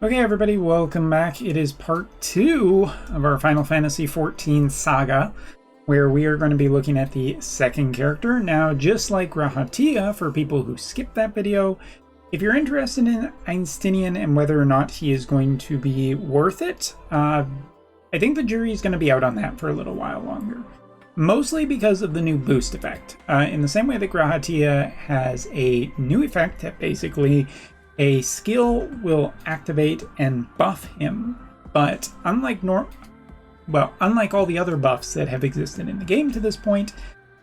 Okay, everybody, welcome back. It is part 2 of our Final Fantasy XIV saga, where we are going to be looking at the second character. Now, just like Rahatia, for people who skipped that video, if you're interested in Estinien and whether or not he is going to be worth it, I think the jury is going to be out on that for a little while longer. Mostly because of the new boost effect. In the same way that Rahatia has a new effect that basically a skill will activate and buff him, but unlike all the other buffs that have existed in the game to this point,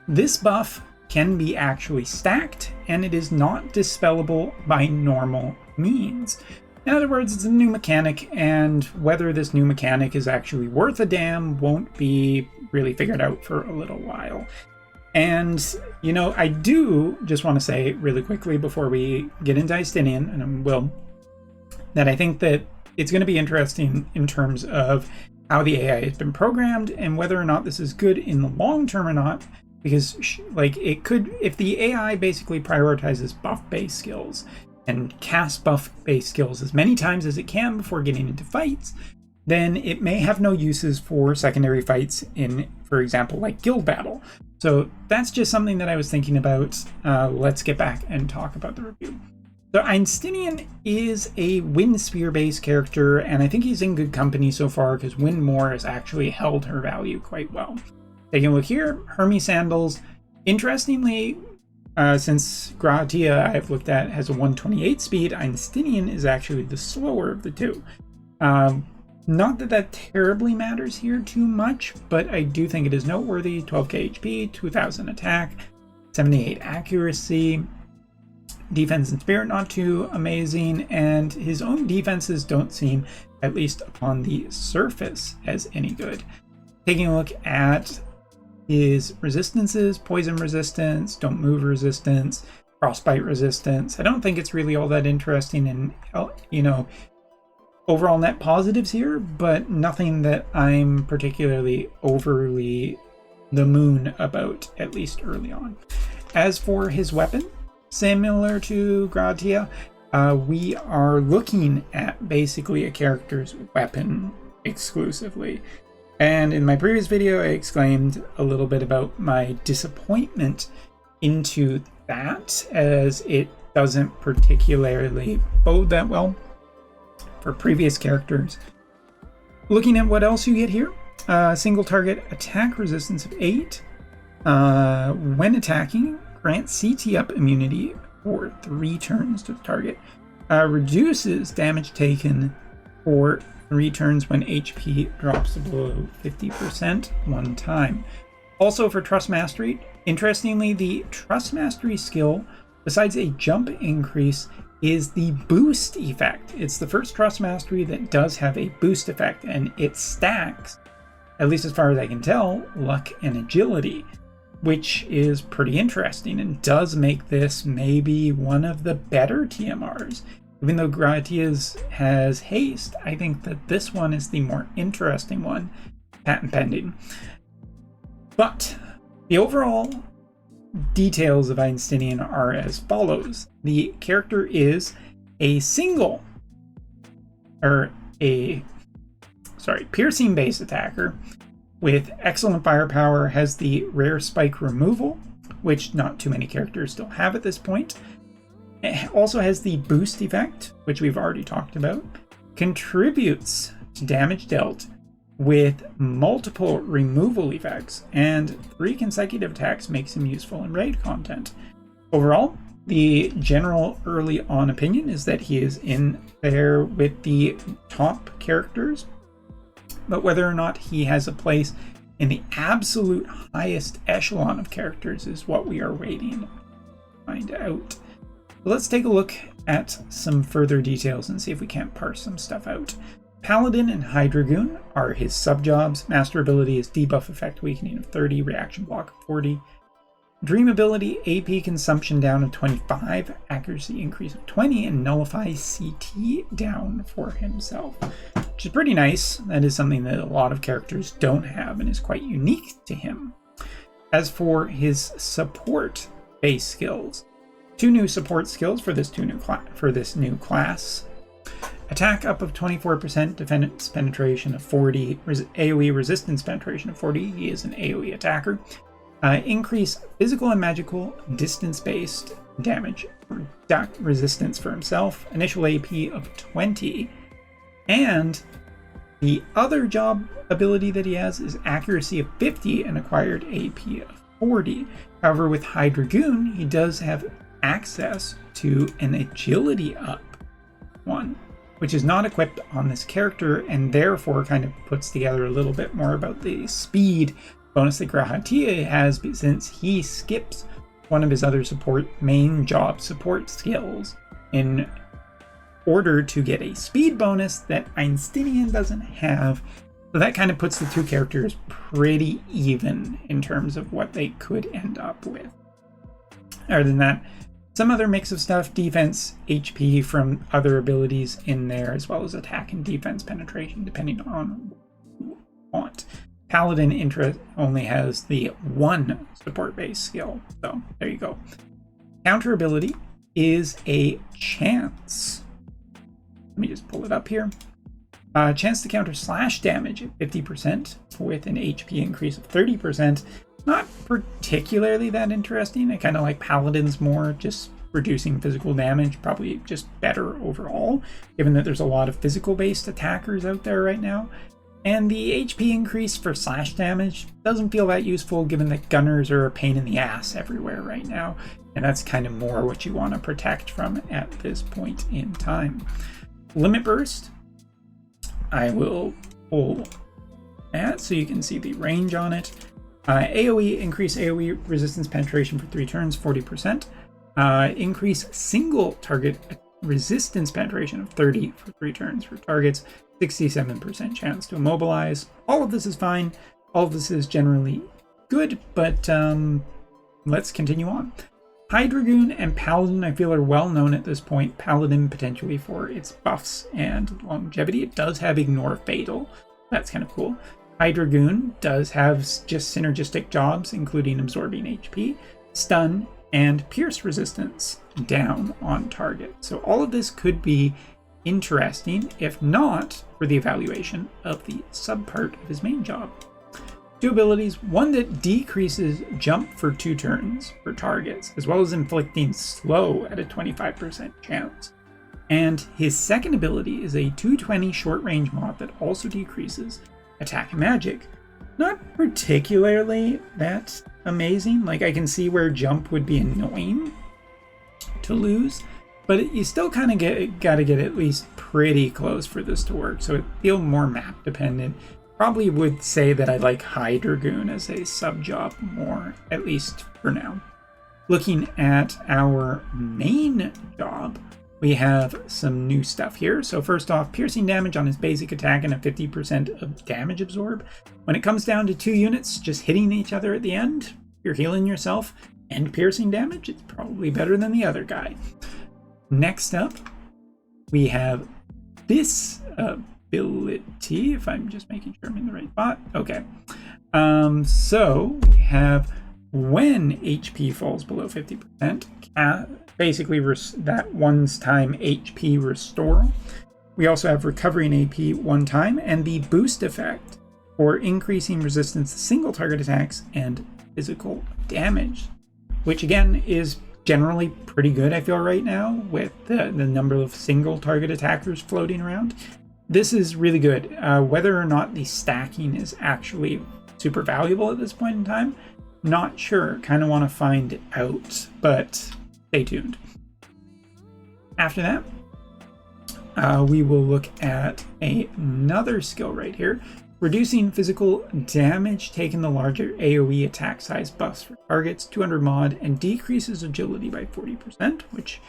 this buff can be actually stacked, and it is not dispellable by normal means. In other words, it's a new mechanic, and whether this new mechanic is actually worth a damn won't be really figured out for a little while. And, you know, I do just want to say really quickly before we get into Estinien, and I will, that I think that it's going to be interesting in terms of how the AI has been programmed and whether or not this is good in the long term or not. Because, like, it could, if the AI basically prioritizes buff-based skills and casts buff-based skills as many times as it can before getting into fights, then it may have no uses for secondary fights in, for example, like guild battle. So that's just something that I was thinking about. Let's get back and talk about the review. So Estinien is a Wind Spear based character, and I think he's in good company so far because Wind Moore has actually held her value quite well. Taking a look here, Hermes Sandals. Interestingly, since Gratia I've looked at has a 128 speed, Estinien is actually the slower of the two. Not that that terribly matters here too much, but I do think it is noteworthy. 12k HP, 2000 attack, 78 accuracy, defense and spirit not too amazing, and his own defenses don't seem, at least upon the surface, as any good. Taking a look at his resistances, poison resistance, don't move resistance, frostbite resistance. I don't think it's really all that interesting, and you know, overall net positives here, but nothing that I'm particularly overly the moon about, at least early on. As for his weapon, similar to Gratia, we are looking at basically a character's weapon exclusively. And in my previous video, I exclaimed a little bit about my disappointment into that, as it doesn't particularly bode that well for previous characters. Looking at what else you get here, single target attack resistance of 8. When attacking, grants CT up immunity for 3 turns to the target. Reduces damage taken for 3 turns when HP drops below 50% 1 time. Also for Trust Mastery, interestingly, the Trust Mastery skill, besides a jump increase, is the boost effect. It's the first Trust Mastery that does have a boost effect, and it stacks, at least as far as I can tell, luck and agility, which is pretty interesting and does make this maybe one of the better TMRs. Even though Gratia's has haste, I think that this one is the more interesting one, patent pending. But the overall details of Estinien are as follows. The character is a piercing base attacker with excellent firepower, has the rare spike removal, which not too many characters still have at this point. It also has the boost effect, which we've already talked about, contributes to damage dealt with multiple removal effects, and 3 consecutive attacks makes him useful in raid content. Overall, the general early on opinion is that he is in there with the top characters, but whether or not he has a place in the absolute highest echelon of characters is what we are waiting to find out. But let's take a look at some further details and see if we can't parse some stuff out. Paladin and High Dragoon are his sub-jobs. Master ability is debuff effect weakening of 30, reaction block of 40. Dream ability, AP consumption down of 25, accuracy increase of 20, and nullify CT down for himself, which is pretty nice. That is something that a lot of characters don't have and is quite unique to him. As for his support base skills, 2 new support skills for this new class. Attack up of 24%, defense penetration of 40, AoE resistance penetration of 40. He is an AoE attacker. Increase physical and magical distance-based damage resistance for himself. Initial AP of 20. And the other job ability that he has is accuracy of 50 and acquired AP of 40. However, with High Dragoon, he does have access to an agility up 1, which is not equipped on this character, and therefore kind of puts together a little bit more about the speed bonus that Rahatia has, since he skips one of his other main job support skills in order to get a speed bonus that Estinien doesn't have. So that kind of puts the two characters pretty even in terms of what they could end up with. Other than that, some other mix of stuff, defense, HP from other abilities in there, as well as attack and defense penetration, depending on what you want. Paladin interest only has the 1 support-based skill, so there you go. Counter ability is a chance. Let me just pull it up here. Chance to counter slash damage at 50% with an HP increase of 30%. Not particularly that interesting. I kind of like Paladins more, just reducing physical damage, probably just better overall, given that there's a lot of physical-based attackers out there right now. And the HP increase for slash damage doesn't feel that useful, given that gunners are a pain in the ass everywhere right now, and that's kind of more what you want to protect from at this point in time. Limit Burst, I will pull that so you can see the range on it. AoE, increase AoE resistance penetration for 3 turns, 40%. Increase single target resistance penetration of 30 for 3 turns for targets. 67% chance to immobilize. All of this is fine. All of this is generally good, but let's continue on. High Dragoon and Paladin, I feel, are well known at this point. Paladin potentially for its buffs and longevity. It does have Ignore Fatal. That's kind of cool. High Dragoon does have just synergistic jobs, including absorbing HP, stun, and pierce resistance down on target. So all of this could be interesting, if not for the evaluation of the subpart of his main job. 2 abilities, one that decreases jump for 2 turns for targets, as well as inflicting slow at a 25% chance. And his second ability is a 220 short range mod that also decreases attack and magic. Not particularly that amazing. Like, I can see where jump would be annoying to lose, but you still kind of gotta get at least pretty close for this to work, so it feels more map dependent. Probably would say that I like High Dragoon as a sub-job more, at least for now. Looking at our main job, we have some new stuff here. So first off, piercing damage on his basic attack and a 50% of damage absorb. When it comes down to 2 units just hitting each other at the end, you're healing yourself and piercing damage, it's probably better than the other guy. Next up, we have this ability, if I'm just making sure I'm in the right spot. Okay. So we have when HP falls below 50%, basically that one's time HP restore. We also have recovering AP 1 time and the boost effect for increasing resistance to single target attacks and physical damage, which again is generally pretty good, I feel, right now with the number of single target attackers floating around. This is really good. Whether or not the stacking is actually super valuable at this point in time, not sure. Kind of want to find out, but stay tuned. After that, we will look at another skill right here. Reducing physical damage taken the larger AoE attack size buffs for targets, 200 mod, and decreases agility by 40%, which is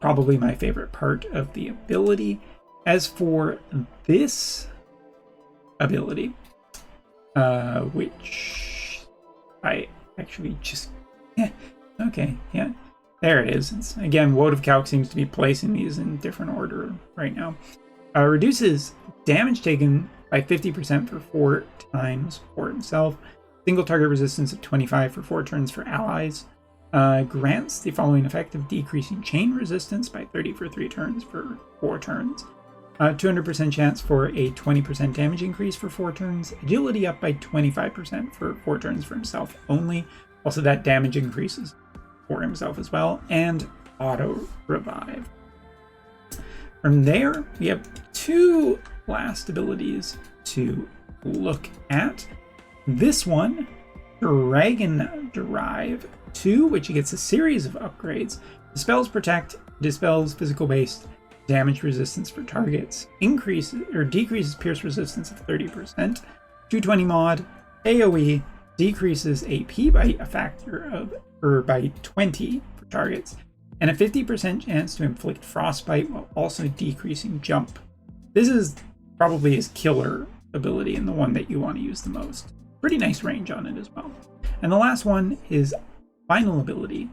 probably my favorite part of the ability. As for this ability, which I actually just... okay, yeah. There it is. It's, again, Wotv Calc seems to be placing these in different order right now. Reduces damage taken by 50% for 4 times for himself. Single target resistance of 25 for 4 turns for allies. Grants the following effect of decreasing chain resistance by 30 for 3 turns for 4 turns. 200% chance for a 20% damage increase for 4 turns. Agility up by 25% for 4 turns for himself only. Also, that damage increases for himself as well. And auto revive. From there, we have 2 last abilities to look at. This one, Dragon Drive 2, which gets a series of upgrades. Dispels Protect, dispels physical-based damage resistance for targets, increases or decreases pierce resistance of 30%, 220 mod, AoE, decreases AP by a factor of, or by 20 for targets, and a 50% chance to inflict frostbite while also decreasing jump. This is probably his killer ability and the one that you want to use the most. Pretty nice range on it as well. And the last one is final ability.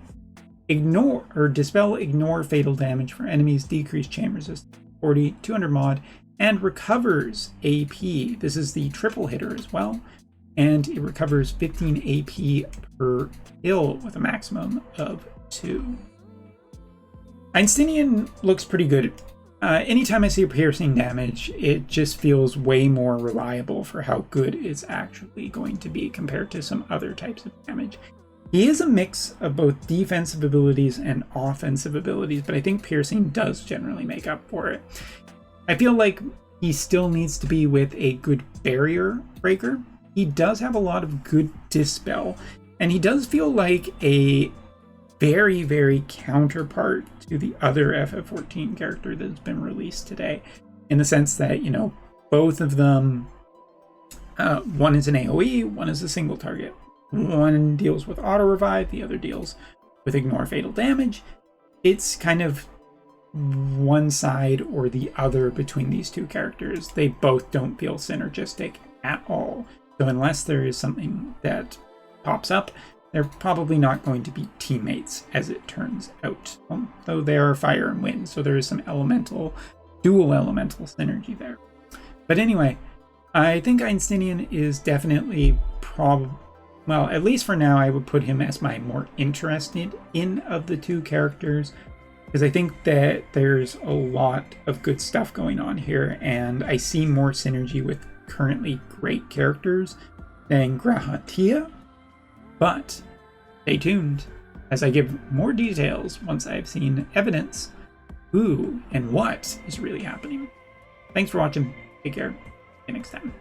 Ignore or dispel ignore fatal damage for enemies, decrease chain resistance 40, 200 mod, and recovers AP. This is the triple hitter as well, and it recovers 15 AP per kill with a maximum of 2. Estinien looks pretty good. Anytime I see piercing damage, it just feels way more reliable for how good it's actually going to be compared to some other types of damage. He is a mix of both defensive abilities and offensive abilities, but I think piercing does generally make up for it. I feel like he still needs to be with a good barrier breaker. He does have a lot of good dispel, and he does feel like a very, very counterpart to the other FF14 character that's been released today, in the sense that, you know, both of them, one is an AoE, one is a single target. One deals with auto revive, the other deals with ignore fatal damage. It's kind of one side or the other between these two characters. They both don't feel synergistic at all. So unless there is something that pops up, they're probably not going to be teammates, as it turns out. Though they are fire and wind, so there is some dual elemental synergy there. But anyway, I think Estinien is definitely well, at least for now, I would put him as my more interested in of the two characters, because I think that there's a lot of good stuff going on here, and I see more synergy with currently great characters than Grahatia. But stay tuned as I give more details once I've seen evidence who and what is really happening. Thanks for watching. Take care. See you next time.